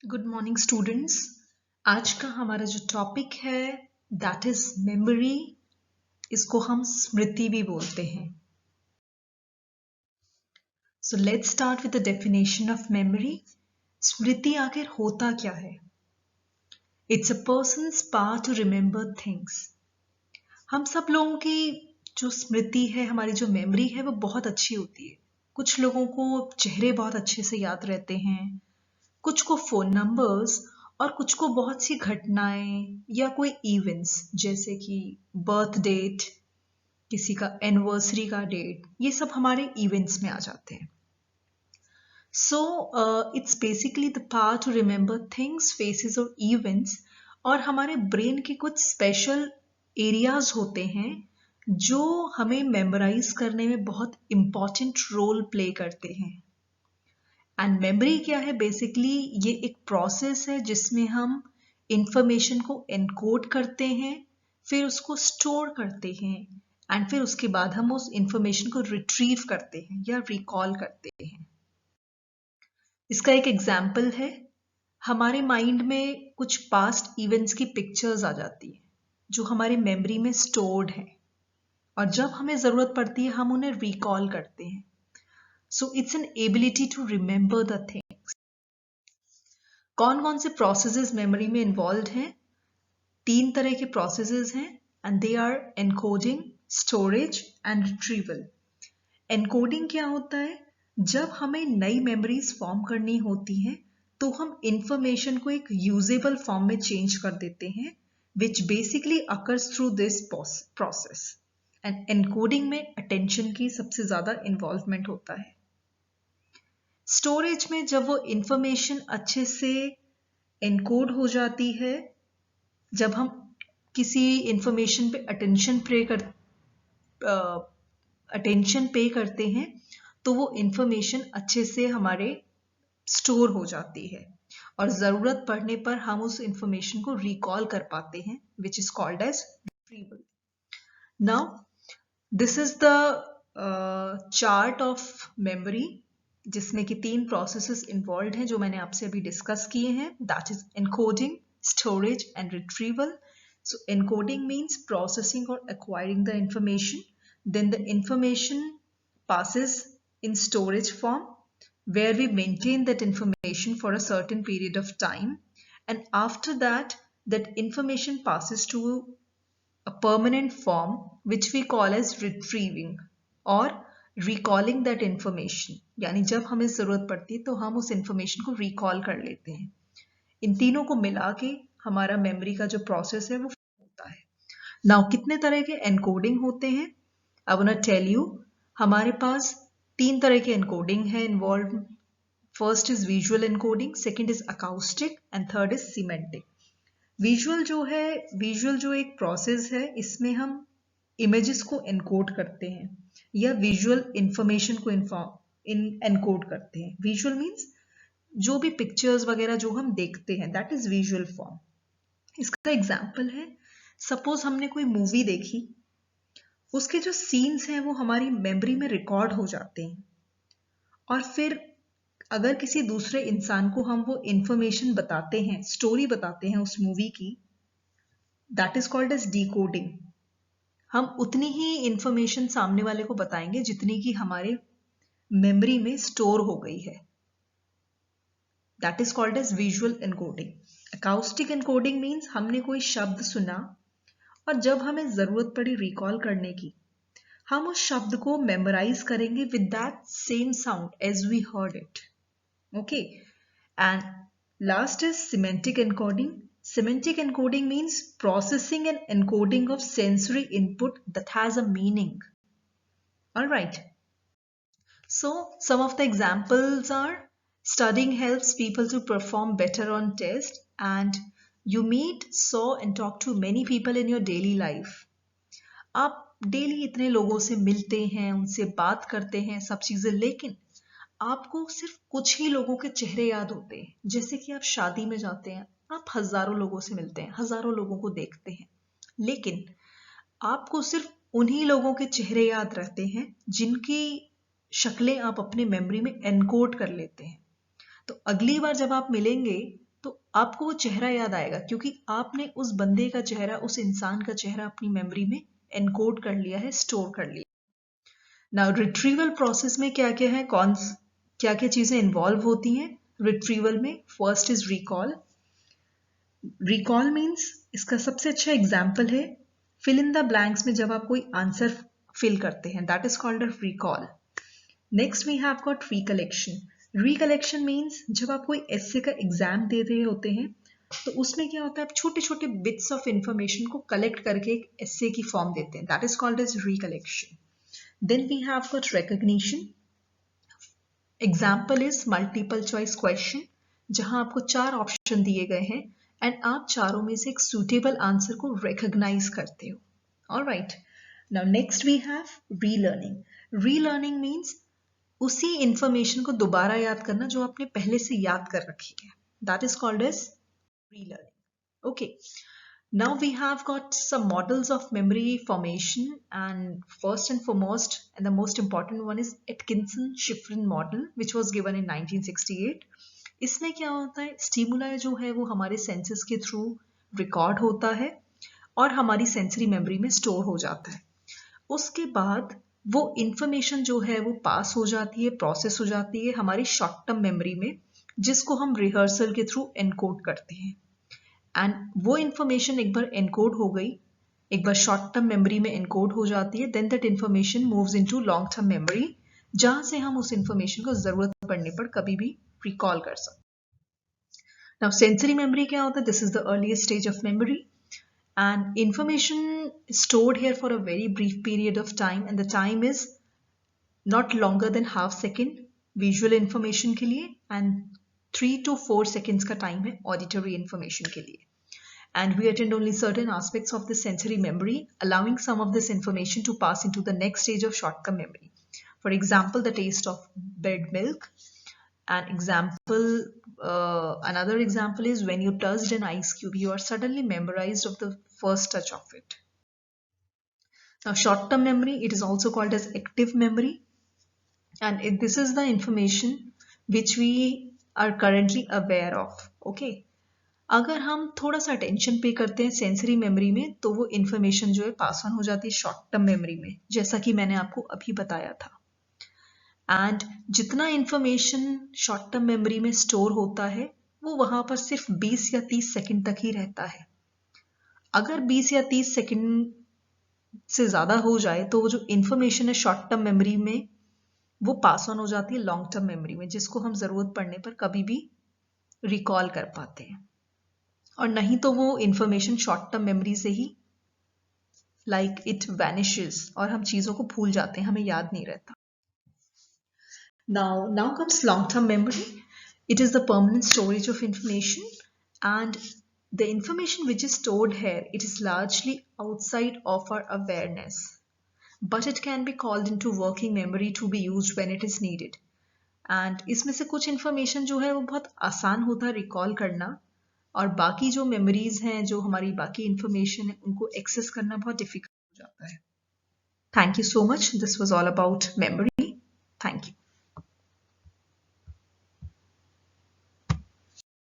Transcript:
Good morning students. आज का हमारा जो टॉपिक है दैट इज मेमोरी। इसको हम स्मृति भी बोलते हैं। So let's start with the definition of memory. स्मृति आखिर होता क्या है? It's a person's power to remember things. हम सब लोगों की जो स्मृति है, हमारी जो मेमोरी है, वो बहुत अच्छी होती है। कुछ लोगों को चेहरे बहुत अच्छे से याद रहते हैं, कुछ को फोन नंबर्स, और कुछ को बहुत सी घटनाएं या कोई इवेंट्स, जैसे कि बर्थ डेट, किसी का एनिवर्सरी का डेट, ये सब हमारे इवेंट्स में आ जाते हैं। So it's basically the power to remember things, faces और इवेंट्स। और हमारे ब्रेन के कुछ स्पेशल एरियाज होते हैं जो हमें मेमोराइज करने में बहुत इंपॉर्टेंट रोल प्ले करते हैं। एंड मेमोरी क्या है? बेसिकली ये एक प्रोसेस है जिसमें हम इंफॉर्मेशन को एनकोड करते हैं, फिर उसको स्टोर करते हैं, एंड फिर उसके बाद हम उस इंफॉर्मेशन को रिट्रीव करते हैं या रिकॉल करते हैं। इसका एक एग्जाम्पल है, हमारे माइंड में कुछ पास्ट इवेंट्स की पिक्चर्स आ जाती है जो हमारे मेमोरी में स्टोर्ड है, और जब हमें जरूरत पड़ती है हम उन्हें रिकॉल करते हैं। So it's an ability to remember the thing. कौन कौन से प्रोसेसेस मेमोरी में इन्वॉल्व हैं? 3 तरह के प्रोसेसेस हैं, and they are encoding, storage and retrieval. Encoding क्या होता है? जब हमें नई मेमोरीज फॉर्म करनी होती हैं तो हम इंफॉर्मेशन को एक यूजेबल फॉर्म में चेंज कर देते हैं, which basically occurs through this process. And encoding में अटेंशन की सबसे ज्यादा इन्वॉल्वमेंट होता है। स्टोरेज में जब वो इंफॉर्मेशन अच्छे से एनकोड हो जाती है, जब हम किसी इंफॉर्मेशन पे अटेंशन पे करते हैं तो वो इंफॉर्मेशन अच्छे से हमारे स्टोर हो जाती है, और जरूरत पड़ने पर हम उस इंफॉर्मेशन को रिकॉल कर पाते हैं, which is called as retrieval. Now this is the chart of memory, जिसमें कि 3 प्रोसेसेस इन्वॉल्व हैं जो मैंने आपसे अभी डिस्कस किए हैं, that is encoding, storage and retrieval. So encoding means processing or acquiring the information. Then the information passes in storage form, where we maintain that information for a certain period of time. And after that, that information passes to a permanent form, which we call as retrieving or recalling that information. यानी जब हमें जरूरत पड़ती है तो हम उस information को recall कर लेते हैं। इन तीनों को मिला के हमारा मेमोरी का जो प्रोसेस है वो होता है। नाउ कितने तरह के एनकोडिंग होते हैं? I want to tell you. हमारे पास 3 तरह के एनकोडिंग है involve. First is visual encoding, second is acoustic, and third is semantic. Visual जो एक प्रोसेस है, इसमें हम इमेजेस को एनकोड करते हैं या विजुअल इंफॉर्मेशन को एनकोड करते हैं। विजुअल मीन्स जो भी पिक्चर्स वगैरह जो हम देखते हैं, दैट इज विजुअल फॉर्म। इसका एग्जाम्पल है, सपोज हमने कोई मूवी देखी, उसके जो सीन्स हैं वो हमारी मेमोरी में रिकॉर्ड हो जाते हैं, और फिर अगर किसी दूसरे इंसान को हम वो इंफॉर्मेशन बताते हैं, स्टोरी बताते हैं उस मूवी की, that is called as decoding. हम उतनी ही इंफॉर्मेशन सामने वाले को बताएंगे जितनी की हमारे मेमोरी में स्टोर हो गई है। That is called as visual encoding. Acoustic encoding means हमने कोई शब्द सुना, और जब हमें जरूरत पड़ी रिकॉल करने की, हम उस शब्द को मेमोराइज करेंगे with that same sound as we heard it. Okay, and last is semantic encoding. Semantic encoding means processing and encoding of sensory input that has a meaning. All right. So some of the examples are: studying helps people to perform better on tests, and you meet, saw and talk to many people in your daily life. आप daily इतने लोगों से मिलते हैं, उनसे बात करते हैं, सब चीजें, लेकिन आपको सिर्फ कुछ ही लोगों के चेहरे याद होते हैं। जैसे कि आप शादी में जाते हैं, आप हजारों लोगों से मिलते हैं, हजारों लोगों को देखते हैं, लेकिन आपको सिर्फ उन्हीं लोगों के चेहरे याद रहते हैं जिनकी शक्लें आप अपने मेमोरी में एनकोड कर लेते हैं। तो अगली बार जब आप मिलेंगे तो आपको वो चेहरा याद आएगा क्योंकि आपने उस बंदे का चेहरा, उस इंसान का चेहरा अपनी मेमोरी में एनकोड कर लिया है, स्टोर कर लिया। नाउ रिट्रीवल प्रोसेस में क्या क्या है, क्या क्या चीजें इन्वॉल्व होती हैं रिट्रीवल में? First is recall. Recall means, इसका सबसे अच्छा एग्जाम्पल है फिल इन द ब्लैंक्स में जब आप कोई आंसर फिल करते हैं, that is called a recall. Next we have got recollection. Recollection means जब आप कोई एस्से का एग्जाम दे रहे होते हैं तो उसमें क्या होता है, आप छोटे छोटे बिट्स ऑफ इंफॉर्मेशन को कलेक्ट करके एक एस्से की फॉर्म देते हैं, that is called as recollection. Then we have got recognition. Example is multiple choice question, जहां आपको 4 ऑप्शन दिए गए हैं एंड आप चारों में से एक सुटेबल आंसर को रिकॉग्नाइज करते हो। Alright, now next we have relearning. Relearning means उसी इंफॉर्मेशन को दोबारा याद करना जो आपने पहले से याद कर रखी है, that is called as relearning. Okay, now we have got some models of memory formation, and first and foremost and the most important one is Atkinson-Shiffrin model, which was given in 1968. इसमें क्या होता है, stimuli जो है वो हमारे senses के through record होता है और हमारी सेंसरी मेमोरी में स्टोर हो जाता है। उसके बाद वो इंफॉर्मेशन जो है वो पास हो जाती है, प्रोसेस हो जाती है हमारी शॉर्ट टर्म मेमोरी में, जिसको हम रिहर्सल के थ्रू एनकोड करते हैं। एंड वो इंफॉर्मेशन एक बार एनकोड हो गई, एक बार शॉर्ट टर्म मेमोरी में एनकोड हो जाती है, then that information moves into long term memory, जहां से हम उस इंफॉर्मेशन को जरूरत पड़ने पर कभी भी रिकॉल कर सकते। नाउ सेंसरी मेमोरी क्या होता है? This is the earliest stage of memory and information stored here for a very brief period of time and the time is not longer than half second visual information के लिए and 3 to 4 seconds का time है auditory information के लिए। And we attend only certain aspects of the sensory memory, allowing some of this information to pass into the next stage of short-term memory. For example, the taste of bed milk. Another example is when you touched an ice cube, you are suddenly memorized of the first touch of it. Now, short-term memory, it is also called as active memory, and this is the information which we are currently aware of. Okay. अगर हम थोड़ा सा attention पे करते हैं sensory memory में तो वो इंफॉर्मेशन जो है पास ऑन हो जाती है शॉर्ट टर्म मेमोरी में, जैसा कि मैंने आपको अभी बताया था। एंड जितना इंफॉर्मेशन शॉर्ट टर्म मेमोरी में स्टोर होता है वो वहां पर सिर्फ 20 या 30 सेकंड तक ही रहता है। अगर 20 या 30 सेकंड से ज्यादा हो जाए तो वो जो इंफॉर्मेशन है शॉर्ट टर्म मेमोरी में वो पास ऑन हो जाती है लॉन्ग टर्म मेमोरी में, जिसको हम जरूरत पड़ने पर कभी भी रिकॉल कर पाते हैं। और नहीं तो वो इंफॉर्मेशन शॉर्ट टर्म मेमोरी से ही लाइक इट वैनिशेस और हम चीजों को भूल जाते हैं, हमें याद नहीं रहता। Now comes long-term memory. It is the permanent storage of information, and the information which is stored here, it is largely outside of our awareness, but it can be called into working memory to be used when it is needed. And इसमें से कुछ information जो है वो बहुत आसान होता है रिकॉल करना, और बाकी जो मेमोरीज हैं, जो हमारी बाकी इंफॉर्मेशन है, उनको एक्सेस करना बहुत डिफिकल्ट हो जाता है। Thank you so much, this was all about memory.